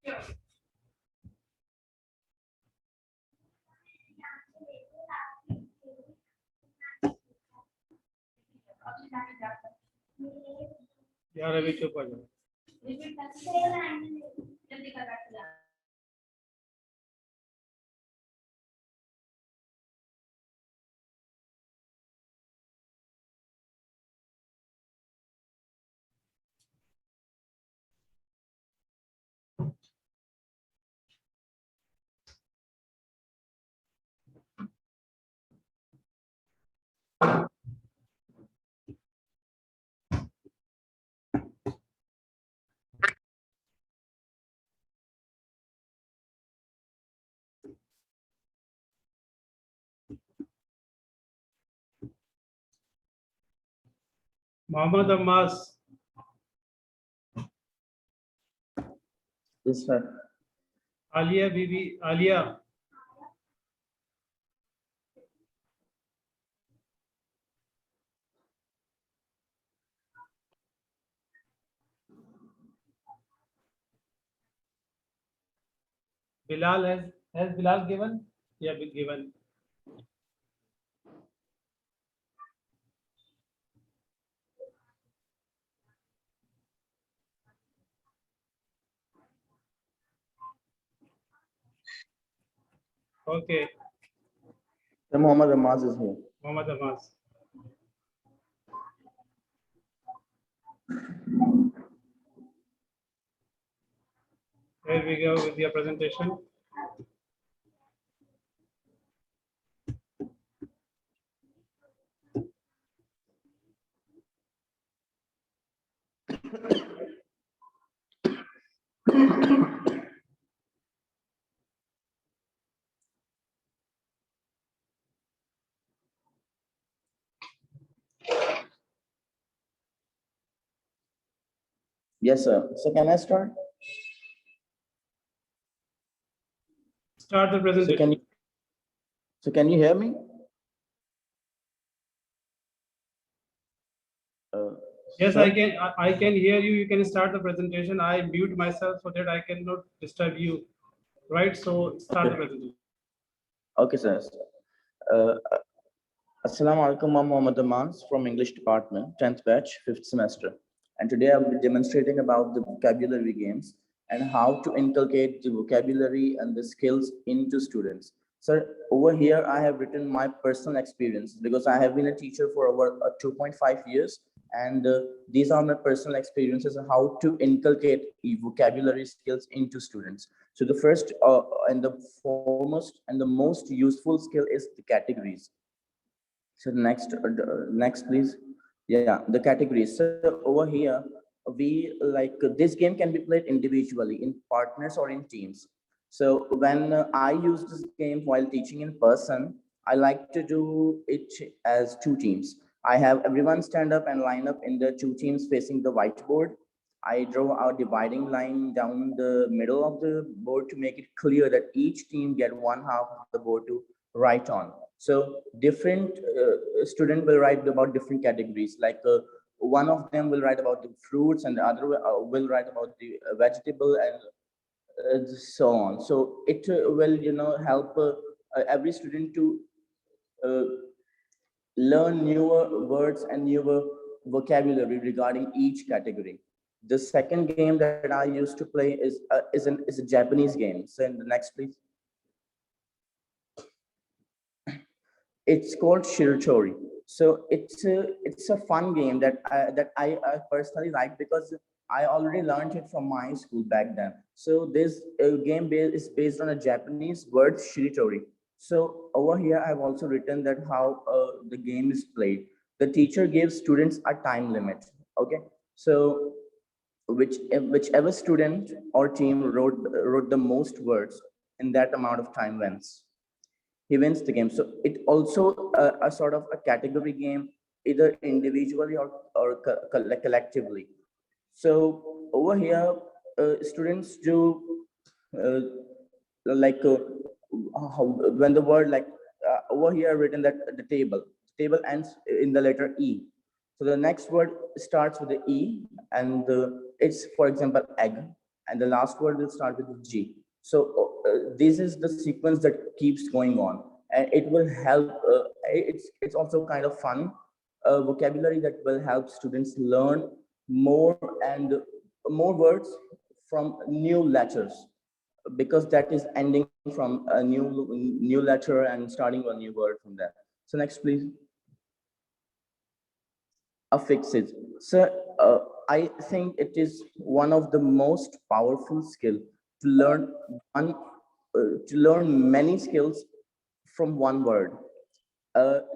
यार अभी चुप हो जाओ। मोहम्मद अम्मास। Yes, sir. Aliya Bibi. Aliya. Bilal has Bilal given? Yeah, given. Okay. The Muhammad Ramaz is here. Mohammad Abbas. Here we go with your presentation. Yes, sir. So can I start? Start the So presentation. can you hear me? Yes, sir? I can. I can hear you. You can start the presentation. I mute myself so that I cannot disturb you. Right. So start the presentation. Okay, sir. Uh, Assalamu alaikum, I'm Mohammad Amans from English department, 10th batch, 5th semester. And today I'll be demonstrating about the vocabulary games and how to inculcate the vocabulary and the skills into students. Sir, over here I have written my personal experience because I have been a teacher for over 2.5 years, and these are my personal experiences on how to inculcate vocabulary skills into students. So the first and the foremost and the most useful skill is the categories. So next, please. Yeah, the categories. So over here, we like this game can be played individually, in partners, or in teams. So when I use this game while teaching in person, I like to do it as two teams. I have everyone stand up and line up in the two teams facing the whiteboard. I draw a dividing line down the middle of the board to make it clear that each team get one half of the board to write on. So different student will write about different categories. Like one of them will write about the fruits, and the other will write about the vegetable, and so on. So it will help every student to uh, learn newer words and newer vocabulary regarding each category. The second game that I used to play is a Japanese game. So in the next, please. It's called Shiritori. So it's a fun game that I personally like because I already learned it from my school back then. So this game is based on a Japanese word Shiritori. So over here I've also written that how the game is played. The teacher gives students a time limit. Okay, so whichever student or team wrote the most words in that amount of time wins, he wins the game. So it also a sort of a category game, either individually or collectively. So over here, students do uh, like when the word like over here written that the table ends in the letter E. So the next word starts with the E, and it's, for example, egg. and the last word will start with G. So this is the sequence that keeps going on, and it will help. It's also kind of fun vocabulary that will help students learn more and more words from new letters, because that is ending from a new letter and starting a new word from there. So next, please. Affixes. So I think it is one of the most powerful skill to learn one to learn many skills from one word.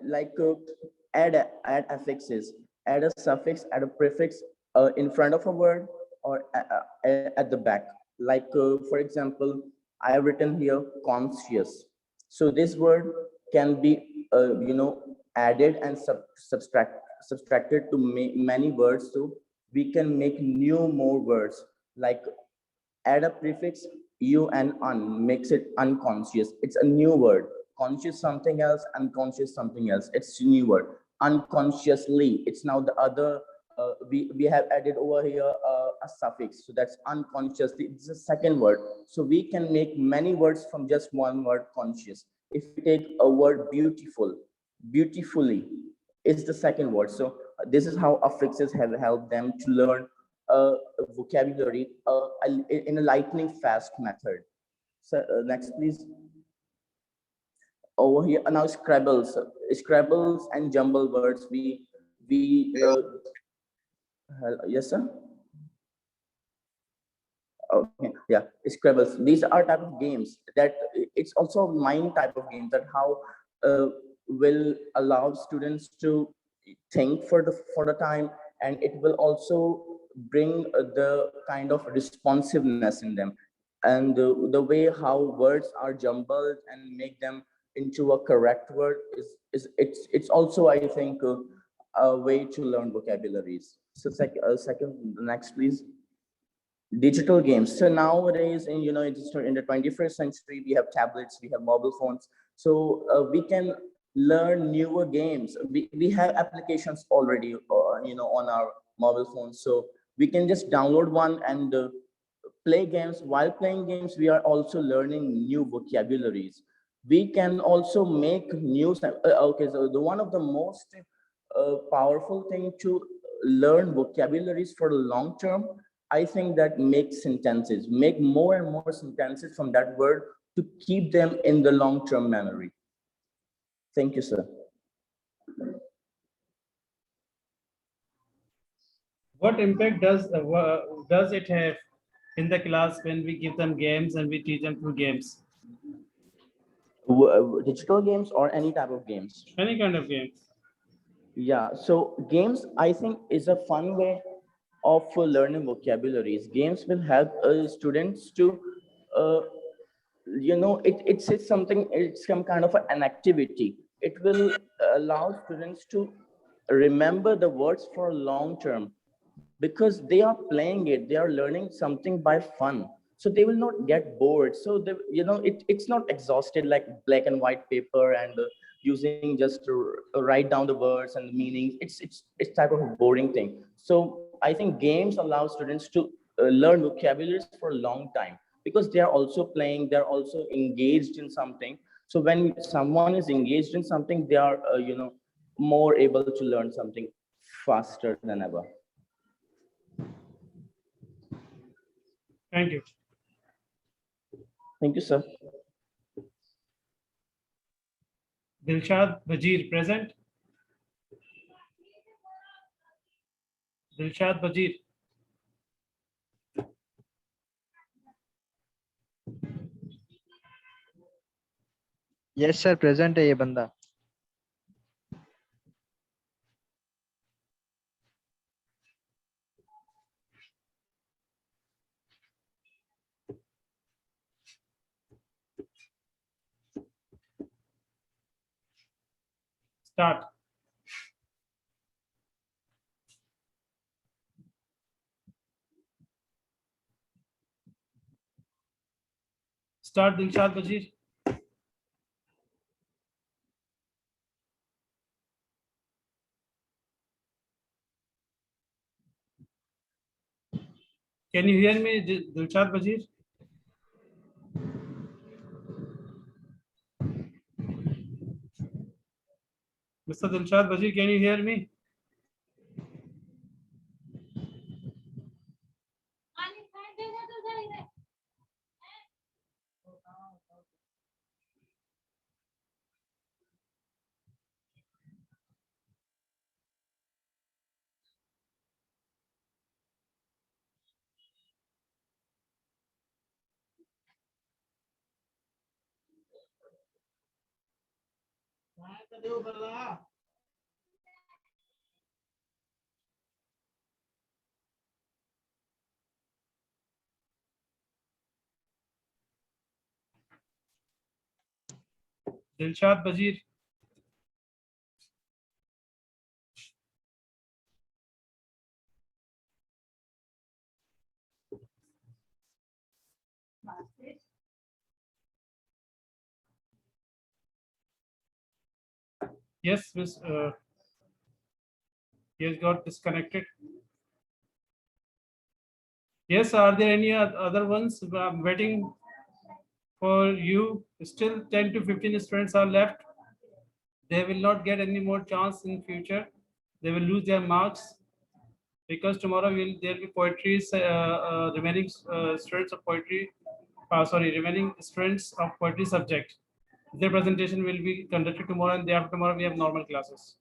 Like add affixes, add a suffix, add a prefix in front of a word or at the back. Like for example, I have written here conscious. So this word can be added and subtracted to many words. So we can make new more words, like add a prefix u and un makes it unconscious. It's a new word. Conscious something else, unconscious something else. It's a new word. Unconsciously, it's now the other. We have added over here a suffix, so that's unconsciously. It's a second word. So we can make many words from just one word, conscious. If we take a word beautiful, beautifully is the second word. So this is how affixes have helped them to learn vocabulary in a lightning fast method. So next, please. Over here now, Scrabbles and jumble words. We yes, sir. Okay, yeah, Scrabbles. These are type of games that it's also mind type of game that how will allow students to think for the time, and it will also bring the kind of responsiveness in them, and the way how words are jumbled and make them into a correct word is it's also, I think, a way to learn vocabularies. So second, next, please. Digital games. So nowadays, in the 21st century, we have tablets, we have mobile phones. So we can learn newer games. We have applications already, on our mobile phones. So we can just download one and play games. While playing games, we are also learning new vocabularies. We can also make new. Okay, so the one of the most powerful thing to learn vocabularies for the long term, I think that make sentences, make more and more sentences from that word to keep them in the long term memory. Thank you, sir. What impact does it have in the class when we give them games and we teach them through games? Digital games or any type of games? Any kind of games. Yeah, so games, I think, is a fun way of learning vocabularies. Games will help students to, it's something, it's some kind of an activity. It will allow students to remember the words for a long term, because they are playing it, they are learning something by fun. So they will not get bored. So it's not exhausted like black and white paper and using just to write down the words and the meanings. It's type of a boring thing. So I think games allow students to learn vocabularies for a long time, because they are also playing, they're also engaged in something. So when someone is engaged in something, they are more able to learn something faster than ever. Thank you. Thank you, sir. Dilshad Wazir present. Dilshad Wazir. Yes sir, present है ये बंदा. Start. Start, Dilshad Wazir. Can you hear me, Dilshad Wazir? Mr. Dilshad Wazir, can you hear me? Dilshad Wazir. Yes, Miss. He has got disconnected. Yes, are there any other ones? I'm waiting for you. Still 10 to 15 students are left. They will not get any more chance in future. They will lose their marks because tomorrow there will be poetry, remaining students of poetry, sorry, remaining students of poetry subject. Their presentation will be conducted tomorrow, and day after tomorrow we have normal classes.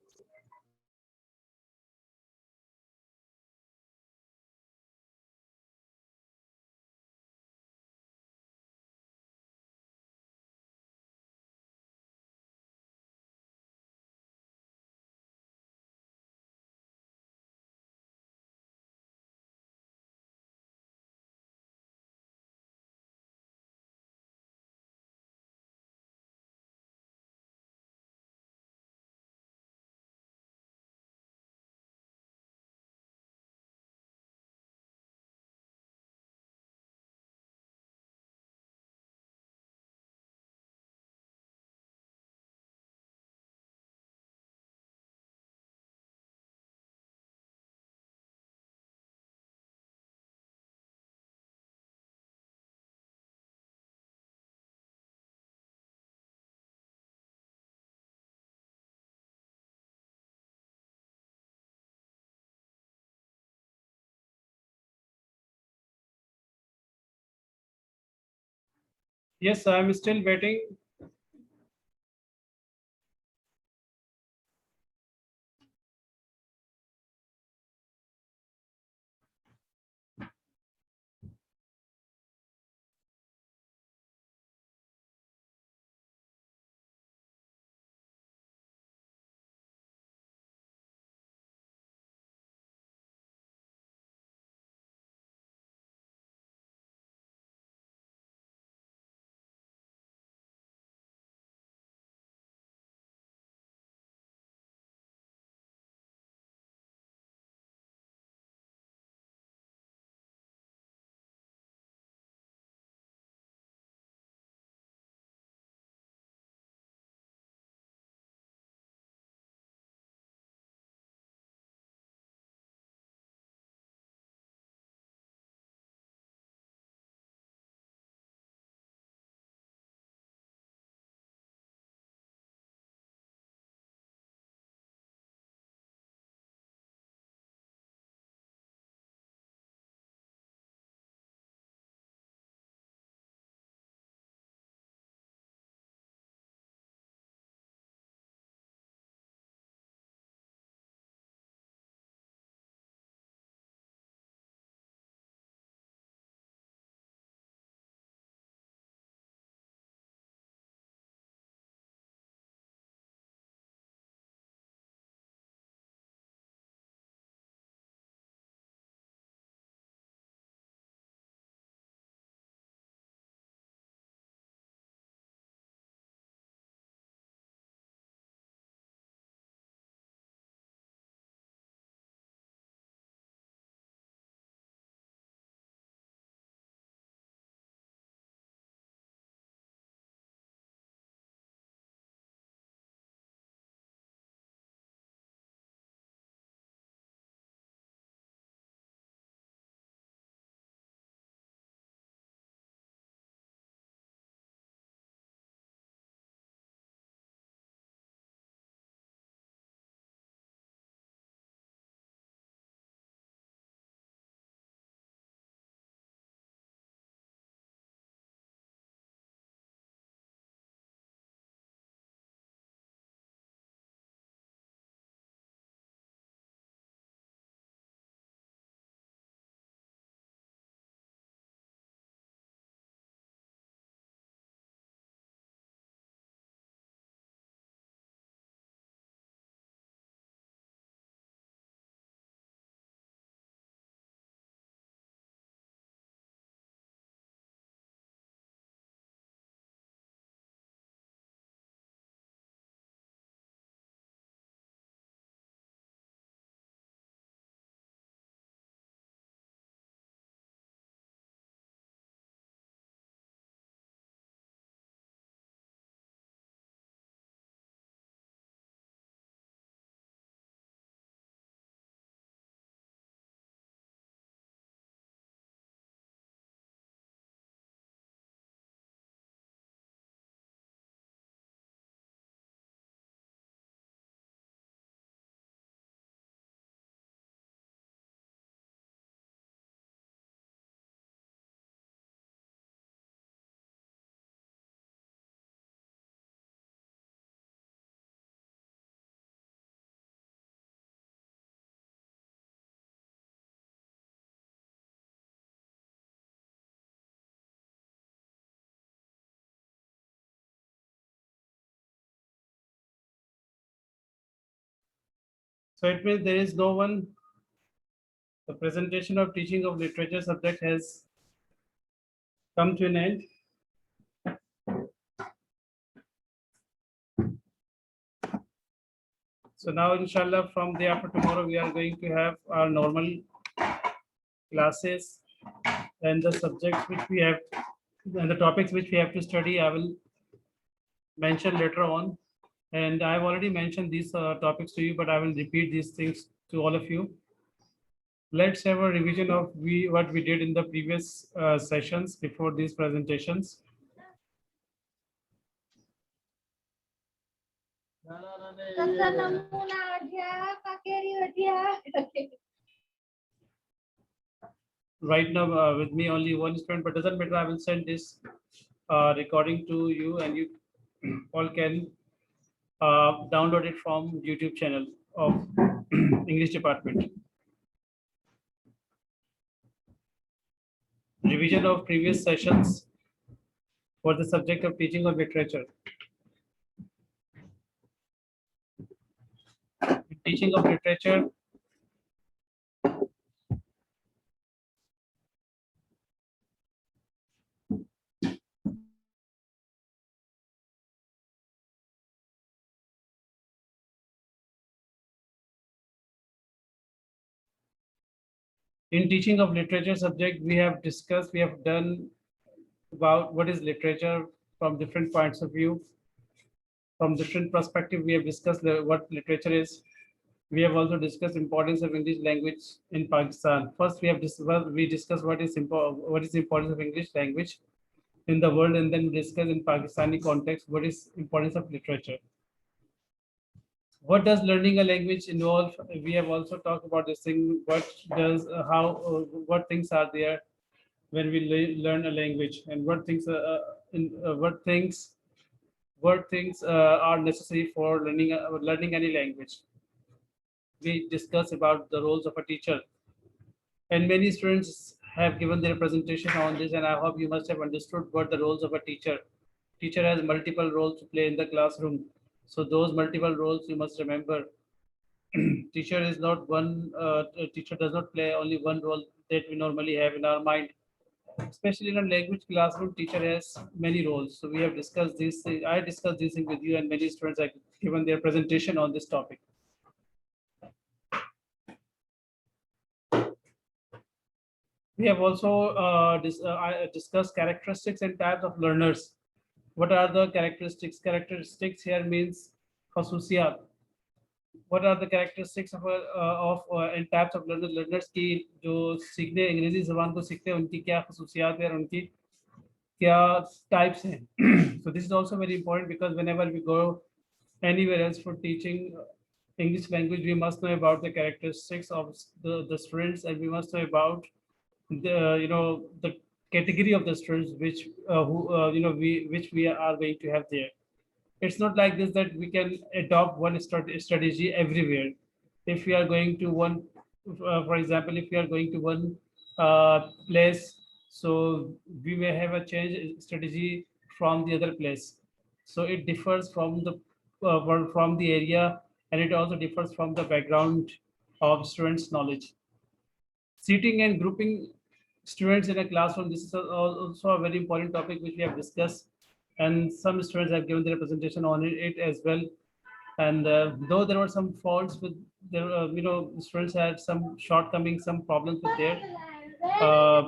Yes, I am still waiting. So it means there is no one. The presentation of teaching of literature subject has come to an end. So now, inshallah, from day after tomorrow, we are going to have our normal classes, and the subjects which we have and the topics which we have to study, I will mention later on. And I've already mentioned these topics to you, but I will repeat these things to all of you. Let's have a revision of what we did in the previous sessions before these presentations. Right now with me only one student, but doesn't matter. I will send this recording to you, and you all can download it from YouTube channel of English department. Revision of previous sessions for the subject of teaching of literature. Teaching of literature, in teaching of literature subject, we have done about what is literature from different points of view. From different perspective, we have discussed what literature is. We have also discussed importance of English language in Pakistan. First, we discussed what is the importance of English language in the world, and then we discuss in Pakistani context what is importance of literature. What does learning a language involve? We have also talked about this thing. What things are there when we learn a language, and what things are necessary for learning any language. We discuss about the roles of a teacher, and many students have given their presentation on this, and I hope you must have understood what the roles of a teacher. Teacher has multiple roles to play in the classroom. So those multiple roles you must remember. Teacher is not one. Teacher does not play only one role that we normally have in our mind. Especially in a language classroom, teacher has many roles. So we have discussed this. I discussed this with you, and many students have given their presentation on this topic. We have also discussed characteristics and types of learners. What are the characteristics? Characteristics here means khususiyat. What are the characteristics of and types of learners की जो सीखने अंग्रेजी ज़बान को सीखते हैं उनकी क्या खसूसियात है और उनकी क्या types हैं. So this is also very important because whenever we go anywhere else for teaching English language, we must know about the characteristics of the students, and we must know about the category of the students which we are going to have there. It's not like this that we can adopt one strategy everywhere. If we are going to one, for example, if we are going to one place, so we may have a change strategy from the other place. So it differs from the area, and it also differs from the background of students' knowledge. Seating and grouping students in a classroom, this is also a very important topic which we have discussed, and some students have given their presentation on it as well. And though there were some faults with their, students had some shortcomings, some problems with their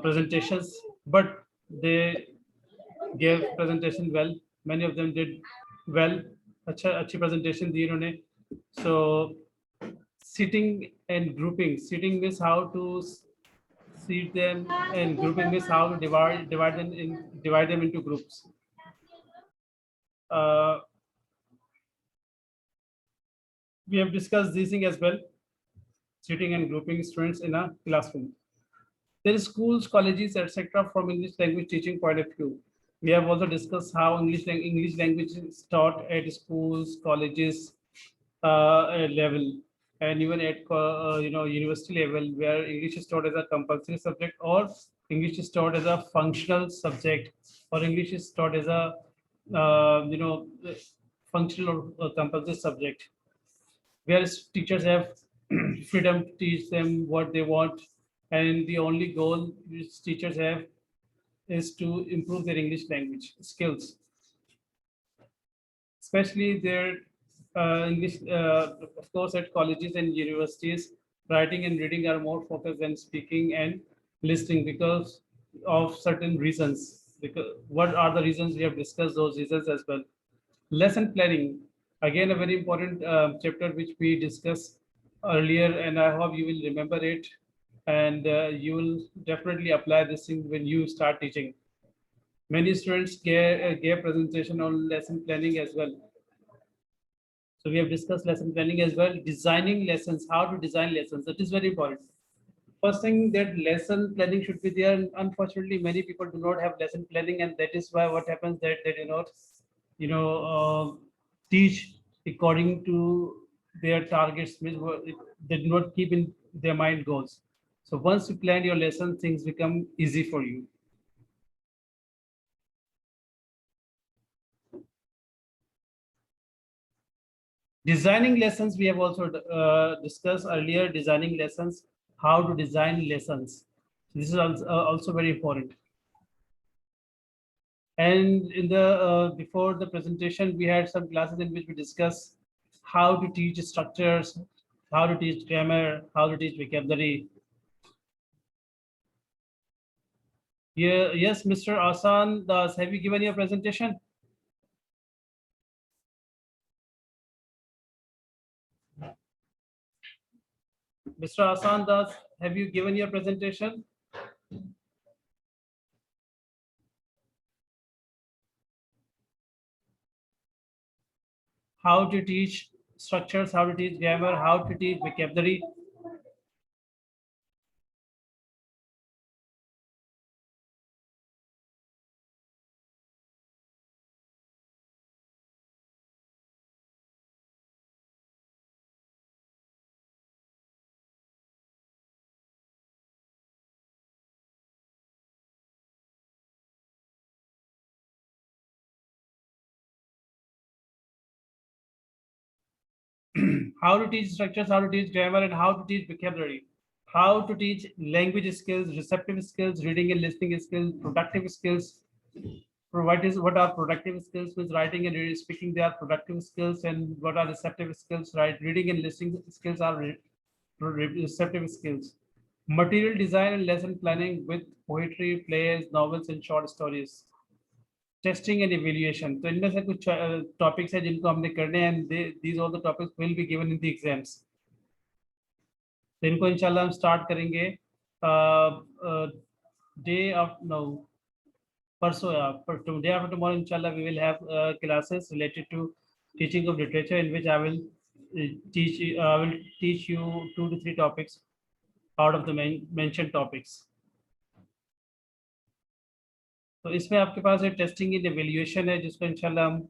presentations, but they gave presentation well. Many of them did well. अच्छी presentation दी इन्होंने. So seating and grouping. Seating means how to seat them, and grouping means how to divide them into groups. We have discussed these things as well, seating and grouping students in a classroom. There is schools, colleges, etc. from English language teaching point of view. We have also discussed how English language is taught at schools, colleges level, and even at university level, where English is taught as a compulsory subject, or English is taught as a functional subject, or English is taught as a functional or compulsory subject, where teachers have freedom to teach them what they want, and the only goal which teachers have is to improve their English language skills, especially their English. Of course, at colleges and universities, writing and reading are more focused than speaking and listening because of certain reasons. Because what are the reasons? We have discussed those reasons as well. Lesson planning, again, a very important chapter which we discussed earlier, and I hope you will remember it, and you will definitely apply this thing when you start teaching. Many students gave presentation on lesson planning as well. So we have discussed lesson planning as well. Designing lessons, how to design lessons. That is very important. First thing, that lesson planning should be there. Unfortunately, many people do not have lesson planning, and that is why what happens that they do not, teach according to their targets. Means they do not keep in their mind goals. So once you plan your lesson, things become easy for you. Designing lessons, we have also discussed earlier, designing lessons, how to design lessons. This is also very important. And in the before the presentation, we had some classes in which we discussed how to teach structures, how to teach grammar, how to teach vocabulary. Yeah, yes, Mr. Asan Das, have you given your presentation? Mr. Asan Das, have you given your presentation? How to teach structures, how to teach grammar, how to teach vocabulary. How to teach structures, how to teach grammar, and how to teach vocabulary. How to teach language skills, receptive skills, reading and listening skills, productive skills. What are productive skills? Means writing and speaking, they are productive skills, and what are receptive skills? Right, reading and listening skills are receptive skills. Material design and lesson planning with poetry, plays, novels, and short stories. Testing and evaluation, तो इनमें से कुछ topics है जिनको हमने करने हैं, and these all the topics will be given in the exams. तो इनको इंशाल्लाह हम स्टार्ट करेंगे डे ऑफ नो परसों डे आफ्टर टुमारो इंशाल्लाह we will have classes related to teaching of literature, in which I will teach you 2 to 3 topics out of the mentioned topics. तो इसमें आपके पास एक टेस्टिंग एंड इवैल्यूएशन है, जिसको इंशाल्लाह हम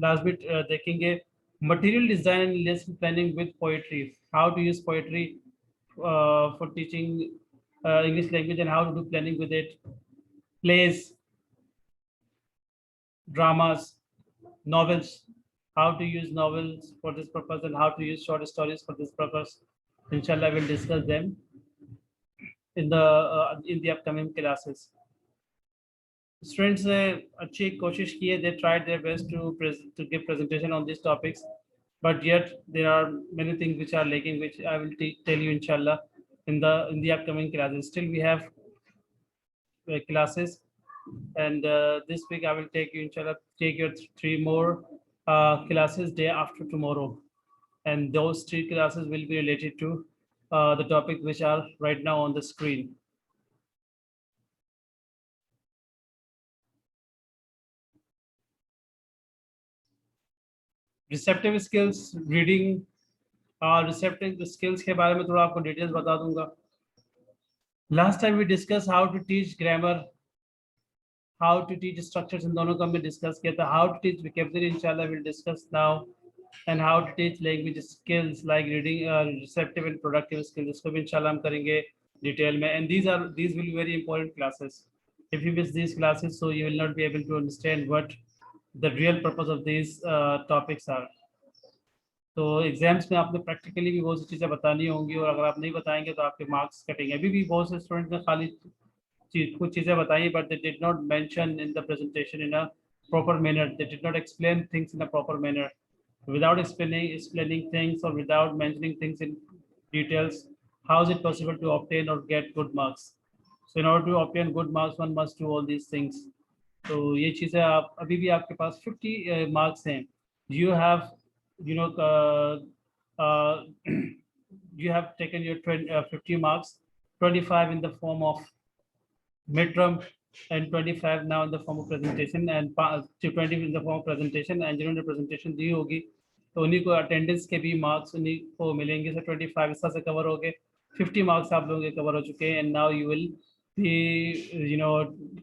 लास्ट बिट देखेंगे। Material design and lesson planning with poetry, how to use poetry for teaching English language and how to do planning with it. Plays, dramas, novels, how to use novels for this purpose and how to use short stories for this purpose. Inshallah, we'll discuss them in the upcoming classes. Students ने अच्छी कोशिश की है, they tried their best to give presentation on these topics, but yet there are many things which are lacking, which I will tell you inshallah in the upcoming classes. Still we have classes, and this week I will take you inshallah, take your 3 more classes day after tomorrow, and those 3 classes will be related to the topics which are right now on the screen. Receptive skills, reading, receptive skills के बारे में थोड़ा आपको details बता दूंगा। Last time we discussed how to teach grammar, how to teach structures, इन दोनों को हमने डिस्कस किया था। How to teach vocabulary inshallah we'll discuss now, and how to teach language skills like reading, receptive and productive skills, इसको भी इंशाल्लाह हम करेंगे डिटेल में। And these will be very important classes. If you miss these classes, so you will not be able to understand what the real purpose of these topics are. तो exams में आपने practically भी बहुत सी चीज़ें बतानी होंगी, और अगर आप नहीं बताएंगे तो आपके मार्क्स कटेंगे। अभी भी बहुत से स्टूडेंट ने खाली कुछ चीज़ें बताई, but they did not mention in the presentation in a proper manner. They did not explain things in a proper manner. Without explaining things or without mentioning things in details, how is it possible to obtain or get good marks? So in order to obtain good marks, one must do all these things. तो ये चीज़ें आप अभी भी आपके पास 50 marks हैं. You have, you know, you have taken your 50 marks, 25 in the form of midterm and 25 now in the form of presentation, and 20 in the form of presentation, and जिन्होंने presentation दी होगी तो उन्हीं को attendance के भी marks उन्हीं को मिलेंगे। So 25 इस तरह से cover हो गए, 50 marks आप लोगों के cover हो चुके हैं, and now you will be, you know,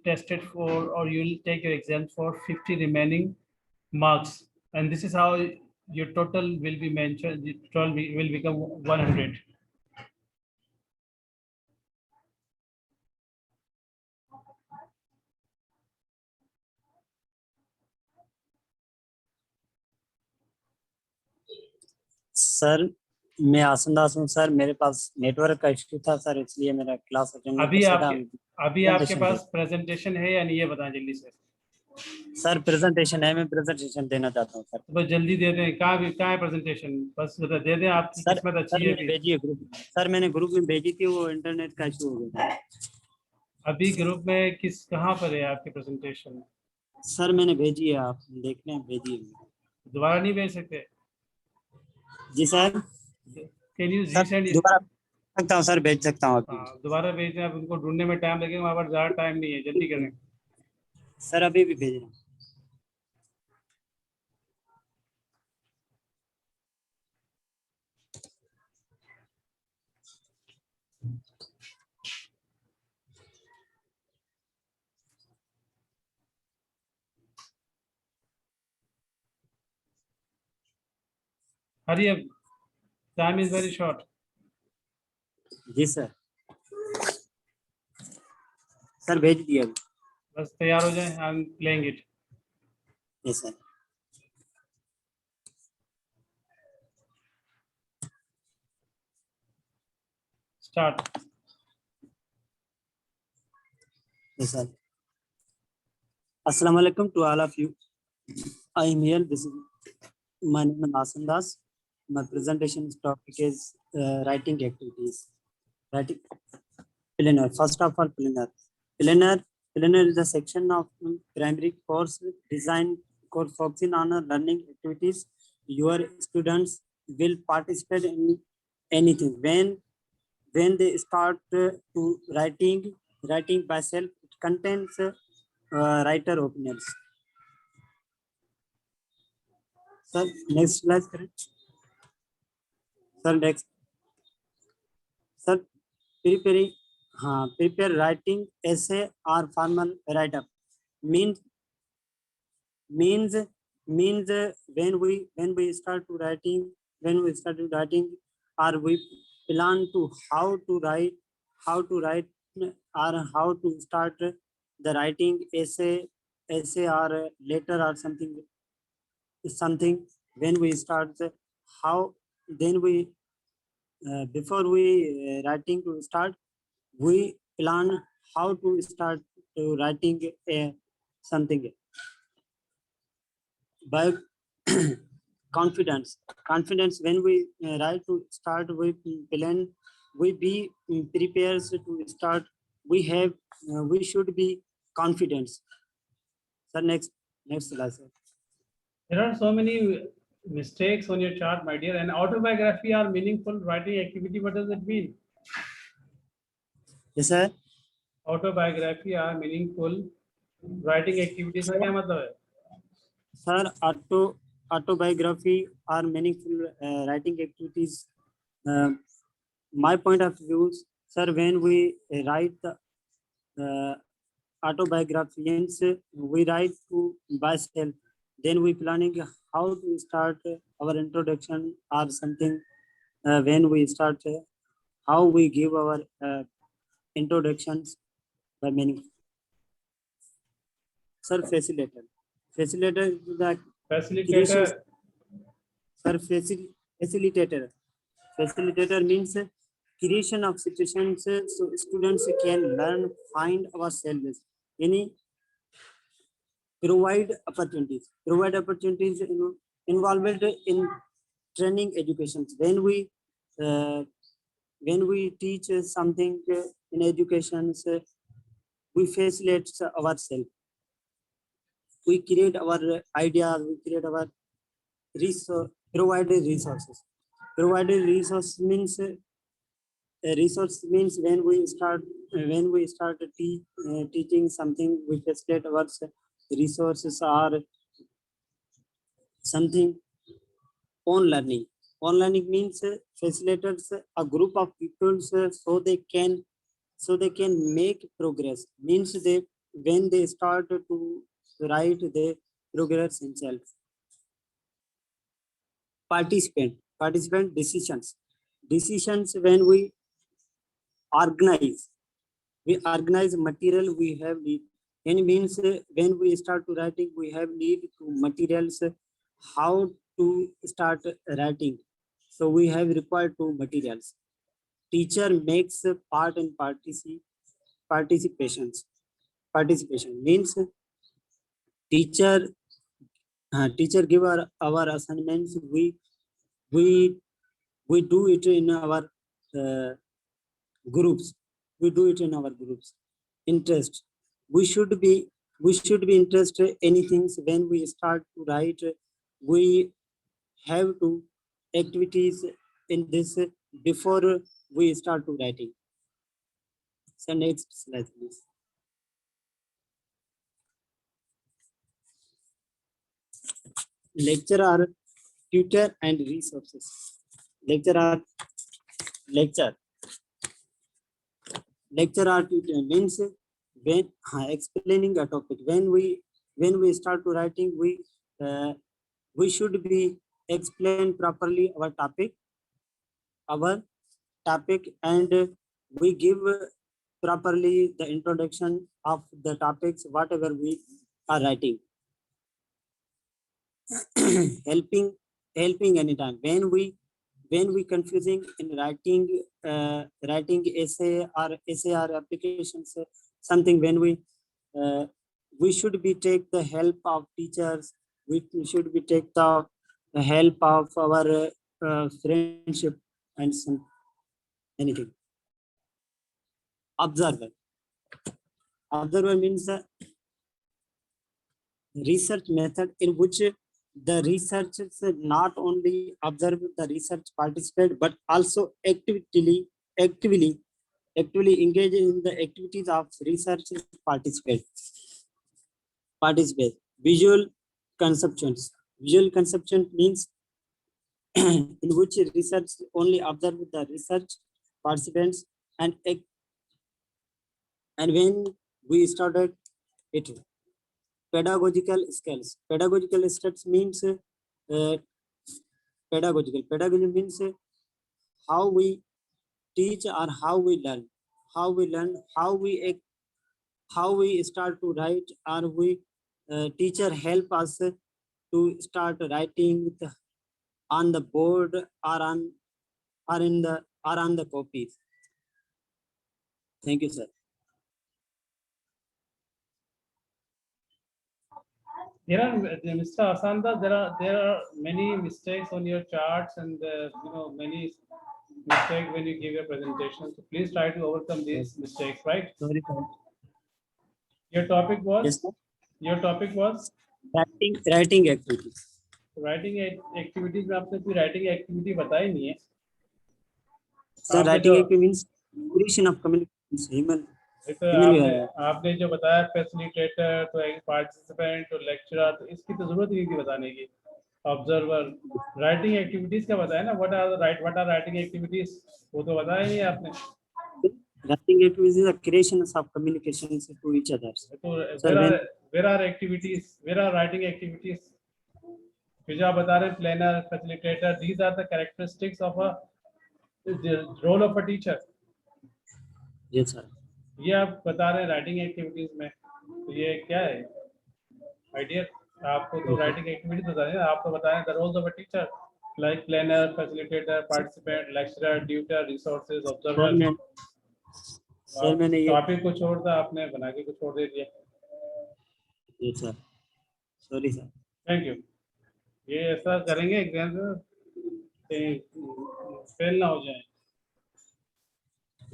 tested for, or you will take your exams for 50 remaining marks, and this is how your total will be mentioned. The total will become 100. Sir मैं आसन दास हूँ sir, मेरे पास network का issue था sir, इसलिए मेरा class attend नहीं अभी कर आपके सका। अभी आपके presentation पास प्रेजेंटेशन है या नहीं, ये बताएं जल्दी से। सर प्रेजेंटेशन है, मैं प्रेजेंटेशन देना चाहता हूँ सर। तो बस जल्दी दे दें। कहाँ है प्रेजेंटेशन, बस दे दें। आपकी सर किस्मत अच्छी सर है। मैंने भेजी है ग्रुप, सर मैंने ग्रुप में भेजी थी, वो इंटरनेट का इशू हो गया था। अभी ग्रुप में कहाँ पर है आपकी प्रेजेंटेशन? सर मैंने भेजी है, आप देख लें, भेजी है। दोबारा नहीं भेज सकते? जी sir, can you sir resend? दोबारा सकता हूँ सर, भेज सकता हूँ अभी। हाँ, दोबारा भेजें। अब उनको ढूंढने में टाइम लगेगा, वहाँ पर ज़्यादा टाइम नहीं है, जल्दी करें। सर अभी भी भेज रहा हूँ। Hurry up, time is very short. जी सर, सर भेज दिया अभी। बस तैयार हो जाए, आई एम प्लेइंग इट। जी sir. Start. Yes, sir. Assalamu alaikum to all of you. I am here. This is my name is Asan Das. My presentation topic is writing activities. Writing planner. First of all, planner. Planner is a section of primary course design course focusing on learning activities. Your students will participate in anything. When they start to writing by self, it contains writer opinions. Sir, next slide, correct? Sir, next. Sir, prepare writing essay or formal write up. Means when we start to writing, or we plan to how to write, or how to start the writing essay or letter or something. When we start how, then we before we writing to start, we plan how to start to writing something by confidence. When we write to start, we plan, we be prepared to start, we should be confident. Sir, next slide, sir. There are so many mistakes on your chart, my dear. And autobiography are meaningful writing activity. What does it mean? Yes, sir. Autobiography are meaningful writing activities का क्या मतलब है? Sir, autobiography are meaningful writing activities. My point of view, sir, when we write the autobiographies, we write to by self. Then we planning how to start our introduction or something. When we start, how we give our introductions by meaning. Sir, facilitator is the Facilitator. Sir, facilitator. Facilitator means creation of situations so students can learn, find ourselves. Any provide opportunities. Provide opportunities involved in training education. When we teach something in education, we facilitate ourselves. We create our ideas. We create our resource. Provided resources. Provided resource means a resource means when we start teaching something, we facilitate our resources are something on learning. On learning means facilitators a group of people so they can make progress. Means they when they start to write, they progress themselves. Participant decisions. Decisions when we organize material we have need. And means when we start to writing, we have need to materials how to start writing. So we have required two materials. Teacher makes part and participation means teacher give our assignments. We do it in our groups. We do it in our groups. Interest. We should be interested anything when we start to write. We have to activities in this before we start to writing. So next slide, please. Lecture are tutor and resources. Lecture are tutor means when explaining a topic. When we start to writing, we should be explain properly our topic, and we give properly the introduction of the topics whatever we are writing. helping anytime when we confusing in writing essay or applications, something when we should be take the help of teachers. We should be take the help of our friendship and some anything. Observer means the research method in which the researchers not only observe the research participate but also actively engage in the activities of research participate. Visual conception means in which research only observe the research participants and when we started it. Pedagogical skills means pedagogy means how we teach or how we learn how we start to write, or we teacher help us to start writing on the board or on the copies. Thank you, sir. Mr. Asanda, there are many mistakes on your charts, and many mistakes when you give your presentation. So please try to overcome these mistakes, right? Sorry, sir. Your topic was? Yes, sir. Your topic was? Writing activities. Writing activities में आपने कोई writing activity बताई नहीं है. Sir, writing activity means creation of communications. Human. आपने जो बताया facilitator, तो पार्टिसिपेंट, तो लेक्चरर, तो इसकी तो जरूरत नहीं थी बताने की. ऑब्जर्वर. राइटिंग एक्टिविटीज का बताया ना. व्हाट आर राइटिंग एक्टिविटीज, वो तो बताया नहीं आपने. Writing activities is a creation of communications to each other. So where are activities? Where are writing activities? जो आप बता रहे हैं, planner, facilitator, these are the characteristics of the role of a teacher. Yes, sir. ये आप बता रहे हैं राइटिंग एक्टिविटीज में, तो ये क्या है आइडिया? आपको तो राइटिंग एक्टिविटीज बता रहे हैं, आप तो बता रहे हैं the roles of a teacher. like planner, facilitator, participant, lecturer, tutor, resources, sir observer. मैं सर मैंने ये टॉपिक कुछ और था, आपने बना के कुछ और दे दिया। ये sir sorry sir. Thank you. ये ऐसा करेंगे एग्जाम में फेल ना हो जाए।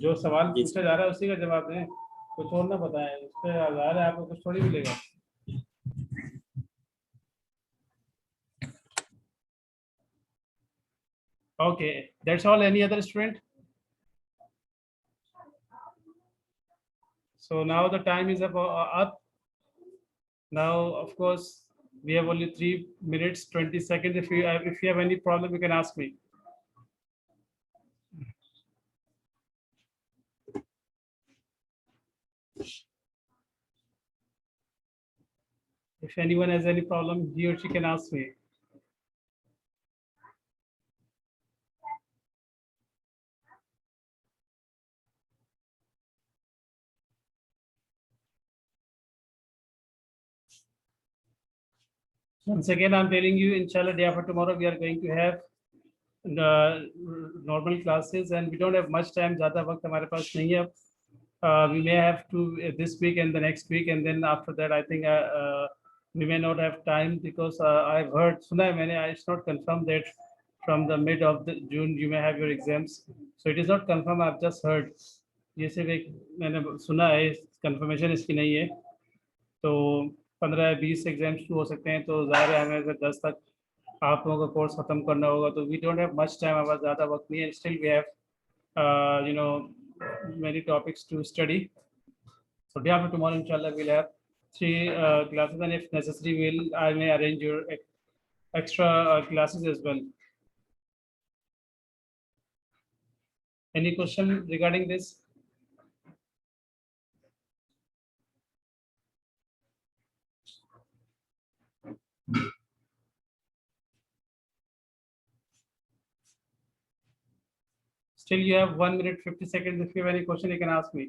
जो सवाल जी पूछा जा रहा है उसी का जवाब दें, कुछ और ना बताएं। उस पर आधार है, आपको कुछ थोड़ी मिलेगा। Okay, that's all. Any other student? So now the time is up. Now, of course, we have only 3 minutes, 20 seconds. If you have any problem, you can ask me. If anyone has any problem, he or she can ask me. Once again, I'm telling you, inshallah, day after tomorrow, we are going to have the normal classes, and we don't have much time. ज़्यादा वक्त हमारे पास नहीं है. We may have to this week and the next week, and then after that, I think we may not have time because I've heard, सुना है मैंने, it's not confirmed that from the mid of the June you may have your exams. So it is not confirmed. I've just heard. ये सिर्फ एक मैंने सुना है, confirmation इसकी नहीं है. तो 15-20 एग्जाम्स हो सकते हैं, तो ज़ाहिर है हमें अगर 10 तक आप लोगों का कोर्स ख़त्म करना होगा, तो we don't have much time, हमारे ज़्यादा वक्त नहीं है. Still we have you know many topics to study. So day after tomorrow, inshallah, we'll have 3 classes, and if necessary, I may arrange your extra classes as well. Any question regarding this? Still, you have 1 minute 50 seconds. If you have any question, you can ask me.